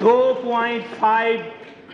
2.5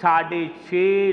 6.5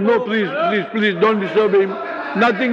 No, please, don't disturb him. Nothing.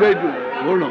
Wait, hold on.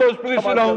Please sit down.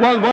Well,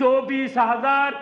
24,000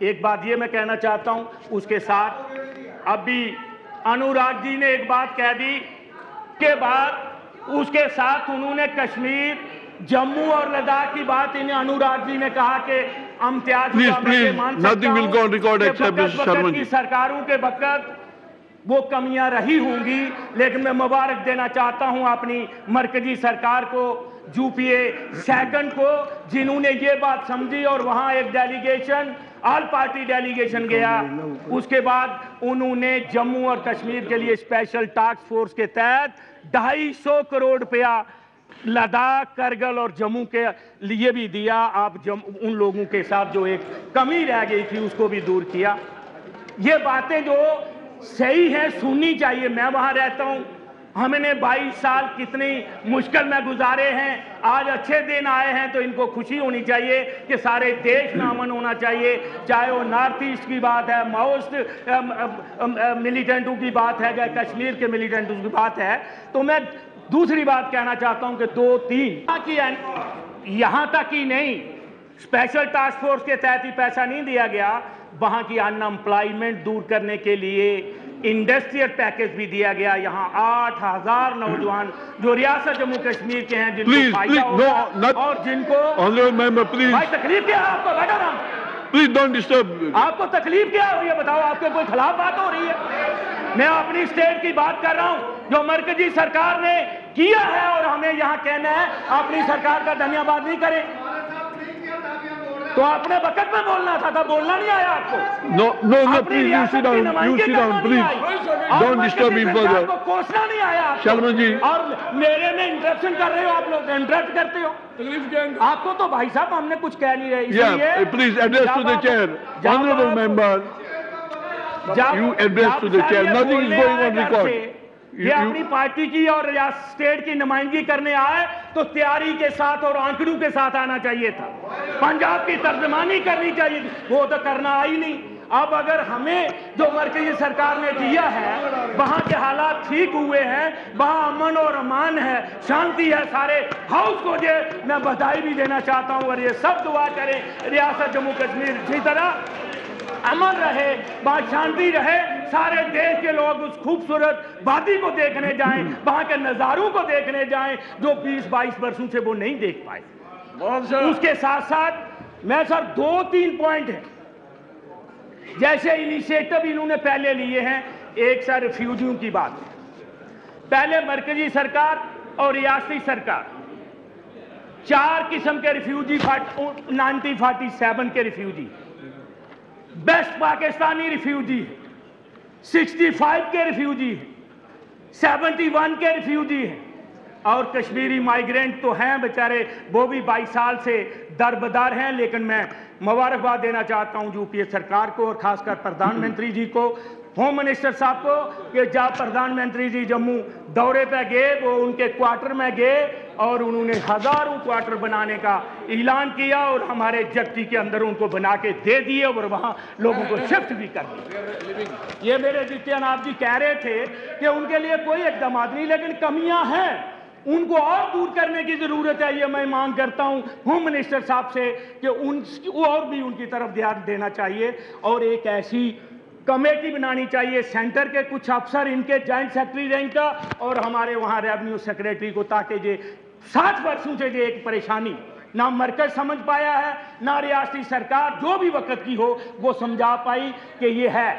ایک بات یہ میں کہنا چاہتا ہوں، اس کے ساتھ اب بھی انوراگ جی نے ایک بات کہہ دی کے بعد اس کے ساتھ انہوں نے کشمیر، جموں اور لداخ کی بات انہیں انوراگ جی نے کہا کہ امتیاز کی سرکاروں کے وقت وہ کمیاں رہی ہوں گی، لیکن میں مبارک دینا چاہتا ہوں اپنی مرکزی سرکار کو، یو پی اے سیکنڈ کو، جنہوں نے یہ بات سمجھی اور وہاں ایک ڈیلیگیشن، آل پارٹی ڈیلیگیشن گیا، اس کے بعد انہوں نے جموں اور کشمیر کے لیے اسپیشل ٹاسک فورس کے تحت 250 کروڑ روپیہ لداخ، کرگل اور جموں کے لیے بھی دیا۔ آپ ان لوگوں کے ساتھ جو ایک کمی رہ گئی تھی اس کو بھی دور کیا۔ یہ باتیں جو صحیح ہیں سننی چاہیے۔ میں وہاں رہتا ہوں، ہم نے 22 سال کتنی مشکل میں گزارے ہیں، آج اچھے دن آئے ہیں تو ان کو خوشی ہونی چاہیے کہ سارے دیش میں امن ہونا چاہیے، چاہے وہ نارتھ ایسٹ کی بات ہے، ماؤسٹ ملیٹنٹوں کی بات ہے، یا کشمیر کے ملیٹنٹوں کی بات ہے۔ تو میں دوسری بات کہنا چاہتا ہوں کہ 2-3 یہاں تک ہی نہیں، اسپیشل ٹاسک فورس کے تحت ہی پیسہ نہیں دیا گیا، وہاں کی ان امپلائمنٹ دور کرنے کے لیے انڈسٹریل پیکیج بھی دیا گیا۔ یہاں 8000 نوجوان جو ریاست جموں کشمیر کے ہیں جن کو فائدہ ہوگا اور جن کو بھائی تکلیف کیا آپ کو، بیٹھا رہا Please don't disturb. آپ کو تکلیف کیا ہو رہی ہے بتاؤ؟ آپ کے کوئی خلاف بات ہو رہی ہے؟ میں اپنی اسٹیٹ کی بات کر رہا ہوں جو مرکزی سرکار نے کیا ہے، اور ہمیں یہاں کہنا ہے اپنی سرکار کا دھنیہ واد نہیں کریں۔ تو اپنے وقت میں بولنا تھا، بولنا نہیں آیا آپ کو؟ No, please, you sit down, please. Don't disturb him further. آپ کو کوسنا نہیں آیا آپ کو؟ شرما جی، اور میرے میں انٹرپشن کر رہے ہو آپ لوگ، انٹرپٹ کرتے ہو۔ آپ کو تو بھائی صاحب ہم نے کچھ کہہ نہیں رہے، yeah, please address to the chair. Honorable member, you address to the chair. Nothing is going on record. یہ اپنی پارٹی کی اور اسٹیٹ کی نمائندگی کرنے آئے تو تیاری کے ساتھ اور آنکڑوں کے ساتھ آنا چاہیے تھا، پنجاب کی ترجمانی کرنی چاہیے تھی، وہ تو کرنا آئی نہیں۔ اب اگر ہمیں جو مرکزی سرکار نے دیا ہے وہاں کے حالات ٹھیک ہوئے ہیں، وہاں امن اور امان ہے، شانتی ہے، سارے ہاؤس کو میں بدھائی بھی دینا چاہتا ہوں، اور یہ سب دعا کریں ریاست جموں کشمیر اسی طرح امن رہے، بات شانتی رہے، سارے دیش کے لوگ اس خوبصورت وادی کو دیکھنے جائیں، وہاں کے نظاروں کو دیکھنے جائیں جو 20-22 برسوں سے وہ نہیں دیکھ پائے۔ اس کے ساتھ ساتھ میں سر 2-3 پوائنٹ ہیں جیسے انیشیٹو انہوں نے پہلے لیے ہیں۔ ایک سر ریفیوجیوں کی بات ہے، پہلے مرکزی سرکار اور ریاستی سرکار 4 قسم کے ریفیوجی 1947 کے ریفیوجی، بیسٹ پاکستانی ریفیوجی ہے، 65 کے ریفیوجی ہیں، 71 کے ریفیوجی ہیں، اور کشمیری مائیگرینٹ تو ہیں بیچارے، وہ بھی 22 سال سے دربدار ہیں۔ لیکن میں مبارکباد دینا چاہتا ہوں یو پی اے سرکار کو اور خاص کر پردھان منتری جی کو، ہوم منسٹر صاحب کو، کہ جب پردھان منتری جی جموں دورے پہ گئے وہ ان کے کوارٹر میں گئے اور انہوں نے 1000 کوارٹر بنانے کا اعلان کیا اور ہمارے جگتی کے اندر ان کو بنا کے دے دیے اور وہاں لوگوں کو شفٹ بھی کر دیا۔ یہ میرے جتنے ناب جی کہہ رہے تھے کہ ان کے لیے کوئی اقدامات نہیں، لیکن کمیاں ہیں، ان کو اور دور کرنے کی ضرورت ہے۔ یہ میں مانگ کرتا ہوں ہوم منسٹر صاحب سے کہ اور بھی ان کی طرف دھیان دینا چاہیے، اور ایک ایسی کمیٹی بنانی چاہیے سینٹر کے کچھ افسر، ان کے جوائنٹ سیکرٹری رینک کا اور ہمارے وہاں ریونیو سیکرٹری کو، تاکہ یہ 60 برسوں سے یہ ایک پریشانی نہ مرکز سمجھ پایا ہے نہ ریاستی سرکار جو بھی وقت کی ہو وہ سمجھا پائی کہ یہ ہے۔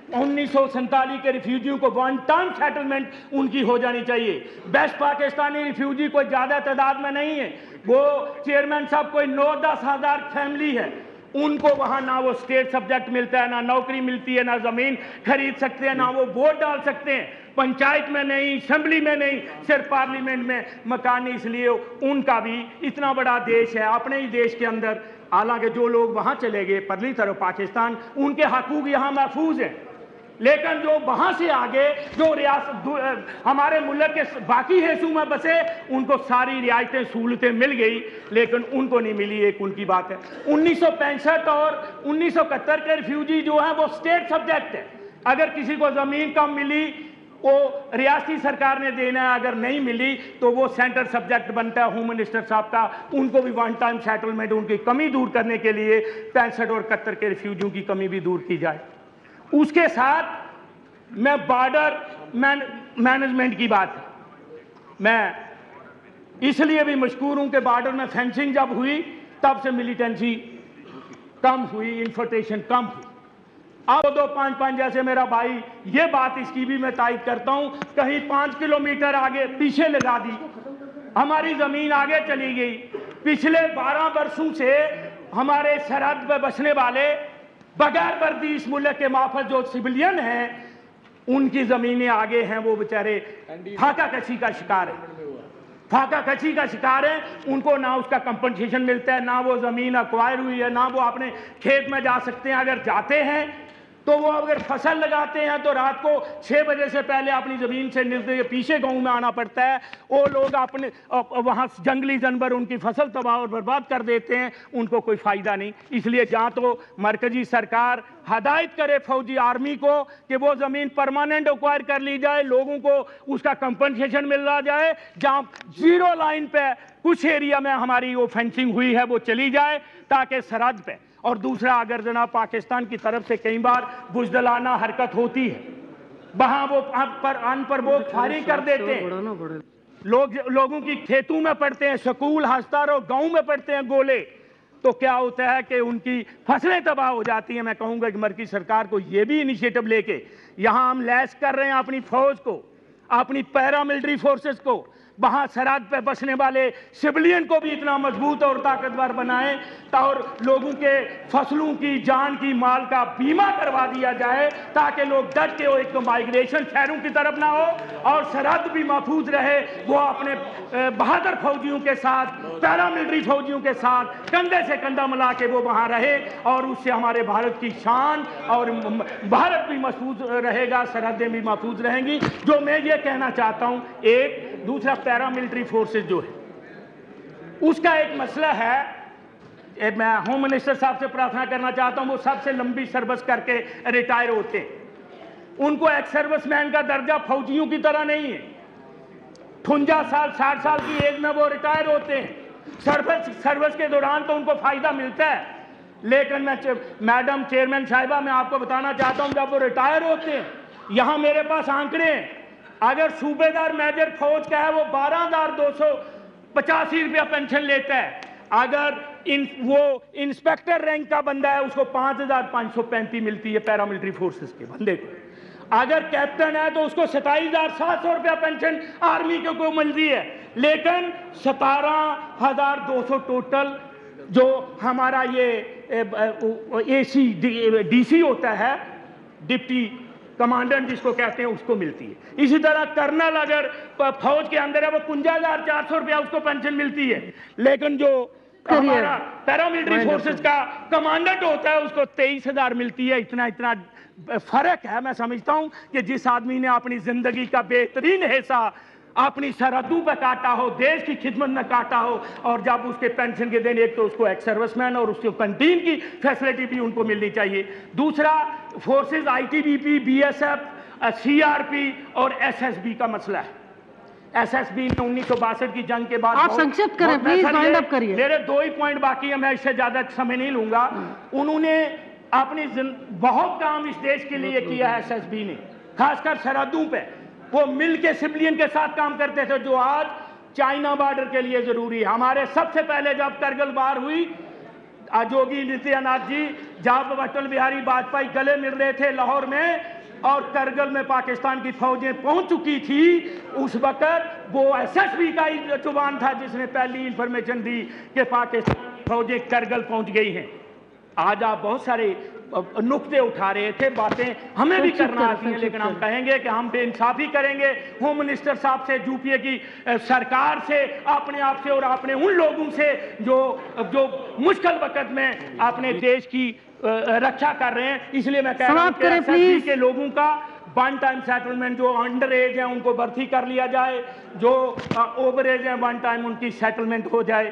1947 کے ریفیوجیوں کو ون ٹائم سیٹلمنٹ ان کی ہو جانی چاہیے۔ بیسٹ پاکستانی ریفیوجی کوئی زیادہ تعداد میں نہیں ہے، وہ چیئرمین صاحب کوئی 9-10 ہزار فیملی ہے، ان کو وہاں نہ وہ اسٹیٹ سبجیکٹ ملتا ہے، نہ نوکری ملتی ہے، نہ زمین خرید سکتے ہیں، نہ وہ ووٹ ڈال سکتے ہیں، پنچایت میں نہیں، اسمبلی میں نہیں، صرف پارلیمنٹ میں مکانی۔ اس لیے ان کا بھی اتنا بڑا دیش ہے، اپنے ہی دیش کے اندر، حالانکہ جو لوگ وہاں چلے گئے پرلی طرف پاکستان، ان کے حقوق یہاں محفوظ ہیں، لیکن جو وہاں سے آگے جو ریاست ہمارے ملک کے باقی حصوں میں بسے ان کو ساری رعایتیں سہولتیں مل گئی لیکن ان کو نہیں ملی، ایک ان کی بات ہے۔ 1965 اور 1971 کے ریفیوجی جو ہیں وہ اسٹیٹ سبجیکٹ ہے، اگر کسی کو زمین کم ملی وہ ریاستی سرکار نے دینا ہے، اگر نہیں ملی تو وہ سینٹر سبجیکٹ بنتا ہے ہوم منسٹر صاحب کا، ان کو بھی ون ٹائم سیٹلمنٹ، ان کی کمی دور کرنے کے لیے 65 اور 71 کے ریفیوجیوں کی کمی بھی دور کی جائے۔ اس کے ساتھ میں بارڈر مینجمنٹ کی بات، میں اس لیے بھی مشکور ہوں کہ بارڈر میں فینسنگ جب ہوئی تب سے ملیٹنسی کم ہوئی، انفلٹریشن کم ہوئی۔ اب 255 جیسے میرا بھائی، یہ بات اس کی بھی میں تائید کرتا ہوں، کہیں 5 کلومیٹر آگے پیچھے لگا دی، ہماری زمین آگے چلی گئی۔ پچھلے 12 برسوں سے ہمارے سرحد پہ بسنے والے بغیر وردی اس ملک کے محافظ جو سویلین ہیں، ان کی زمینیں آگے ہیں، وہ بیچارے فاقہ کشی کا شکار ہیں، فاقہ کشی کا شکار ہیں۔ ان کو نہ اس کا کمپنسیشن ملتا ہے، نہ وہ زمین ایکوائر ہوئی ہے، نہ وہ اپنے کھیت میں جا سکتے ہیں۔ اگر جاتے ہیں تو وہ اگر فصل لگاتے ہیں تو رات کو 6 بجے سے پہلے اپنی زمین سے نکل کے پیچھے گاؤں میں آنا پڑتا ہے۔ وہ لوگ اپنے وہاں جنگلی جانور ان کی فصل تباہ اور برباد کر دیتے ہیں، ان کو کوئی فائدہ نہیں۔ اس لیے جہاں تو مرکزی سرکار ہدایت کرے فوجی آرمی کو کہ وہ زمین پرماننٹ ایکوائر کر لی جائے، لوگوں کو اس کا کمپنسیشن مل رہا جائے، جہاں زیرو لائن پہ کچھ ایریا میں ہماری وہ فینسنگ ہوئی ہے وہ چلی جائے تاکہ سرحد پہ۔ اور دوسرا، اگر جناب پاکستان کی طرف سے کئی بار بزدلانہ حرکت ہوتی ہے، وہاں وہ ان پر وہ فائرنگ کر دیتے ہیں، لوگوں کی کھیتوں میں پڑتے ہیں، سکول ہسپتال اور گاؤں میں پڑتے ہیں گولے، تو کیا ہوتا ہے کہ ان کی فصلیں تباہ ہو جاتی ہیں۔ میں کہوں گا کہ مرکزی سرکار کو یہ بھی انیشیٹو لے کے یہاں ہم لیس کر رہے ہیں اپنی فوج کو، اپنی پیراملٹری فورسز کو، وہاں سرحد پہ بسنے والے سویلین کو بھی اتنا مضبوط اور طاقتور بنائیں اور لوگوں کے فصلوں کی، جان کی، مال کا بیمہ کروا دیا جائے تاکہ لوگ ڈٹ کے ایک تو مائیگریشن شہروں کی طرف نہ ہو اور سرحد بھی محفوظ رہے۔ وہ اپنے بہادر فوجیوں کے ساتھ، پیراملٹری فوجیوں کے ساتھ کندھے سے کندھا ملا کے وہ وہاں رہے، اور اس سے ہمارے بھارت کی شان اور بھارت بھی محفوظ رہے گا، سرحدیں بھی محفوظ رہیں گی۔ جو میں یہ کہنا چاہتا ہوں، ایک دوسرا پیراملٹری فورسز جو ہے اس کا ایک مسئلہ ہے، میں ہوم منسٹر صاحب سے پرارتھنا کرنا چاہتا ہوں، وہ سب سے لمبی سروس کر کے ریٹائر ہوتے ہیں، ان کو ایک سروس مین کا درجہ فوجیوں کی طرح نہیں ہے، 58 سال 60 سال کی ایج میں وہ ریٹائر ہوتے ہیں۔ سروس کے دوران تو ان کو فائدہ ملتا ہے، لیکن میں میڈم چیئرمین صاحبہ میں آپ کو بتانا چاہتا ہوں، جب وہ ریٹائر ہوتے ہیں، یہاں میرے پاس آنکڑے ہیں، اگر صوبے دار میجر فوج کا ہے وہ 12,285 روپیہ پینشن لیتا ہے، اگر وہ انسپیکٹر رینک کا بندہ ہے اس کو 5,535 ملتی ہے پیراملٹری فورسز کے بندے کو، اگر کیپٹن ہے تو اس کو 27,700 روپیہ پینشن آرمی کو ملتی ہے، لیکن 17,200 ٹوٹل جو ہمارا یہ اے سی ڈی سی ہوتا ہے، ڈپٹی کمانڈنٹ جس کو کہتے ہیں، اس کو ملتی ہے۔ اسی طرح کرنل اگر فوج کے اندر ہے وہ 55,400 روپیہ اس کو پینشن ملتی ہے، لیکن جو ہمارا پیراملٹری فورسز کا کمانڈنٹ ہوتا ہے اس کو 23,000 ملتی ہے۔ اتنا فرق ہے۔ میں سمجھتا ہوں کہ جس آدمی نے اپنی زندگی کا بہترین حصہ اپنی سرحدوں پہ کاٹا ہو، دیش کی خدمت میں کاٹا ہو، اور جب اس کے پینشن کے دن ایک تو اس کو ایک سروس مین اور اس کو کنٹین کی فیسلٹی بھی ان کو ملنی چاہیے۔ دوسرا، forces I T B P, B S F, C R P اور ایس ایس بی کا مسئلہ ہے۔ ایس ایس بی نے 1962 کی جنگ کے بعد آپ سنکشت کریں پلیز، وائنڈ اپ کریے۔ میرے 2 ہی پوائنٹ باقی ہیں، میں اس سے زیادہ سمے نہیں لوں گا۔ انہوں نے اپنی بہت کام اس دیش کے لیے کیا ہے، ایس ایس بی نے، خاص کر سرحدوں پہ وہ مل کے سویلین کے ساتھ کام کرتے تھے، جو آج چائنا بارڈر کے لیے ضروری ہے۔ ہمارے سب سے پہلے جب کرگل وار ہوئی، جوگی نتیہ ناتھ جی، جب اٹل بہاری واجپئی گلے مل رہے تھے لاہور میں اور کرگل میں پاکستان کی فوجیں پہنچ چکی تھی، اس وقت وہ ایس ایس بی کا ہی جوان تھا جس نے پہلی انفارمیشن دی کہ پاکستان کی فوجیں کرگل پہنچ گئی ہیں۔ آج آپ بہت سارے نقطے اٹھا رہے تھے، باتیں ہمیں بھی کرنا آتی ہیں، لیکن ہم کہیں گے کہ ہم بے انصافی کریں گے ہوم منسٹر صاحب سے، یو پی اے کی سرکار سے، اپنے آپ سے اور اپنے ان لوگوں سے جو مشکل وقت میں اپنے دیش کی رکشا کر رہے ہیں۔ اس لیے میں کہہ رہا ہوں کہ ایس ایس بی کے لوگوں کا ون ٹائم سیٹلمنٹ، جو انڈر ایج ہیں ان کو بھرتی کر لیا جائے، جو اوور ایج ہیں ون ٹائم ان کی سیٹلمنٹ ہو جائے۔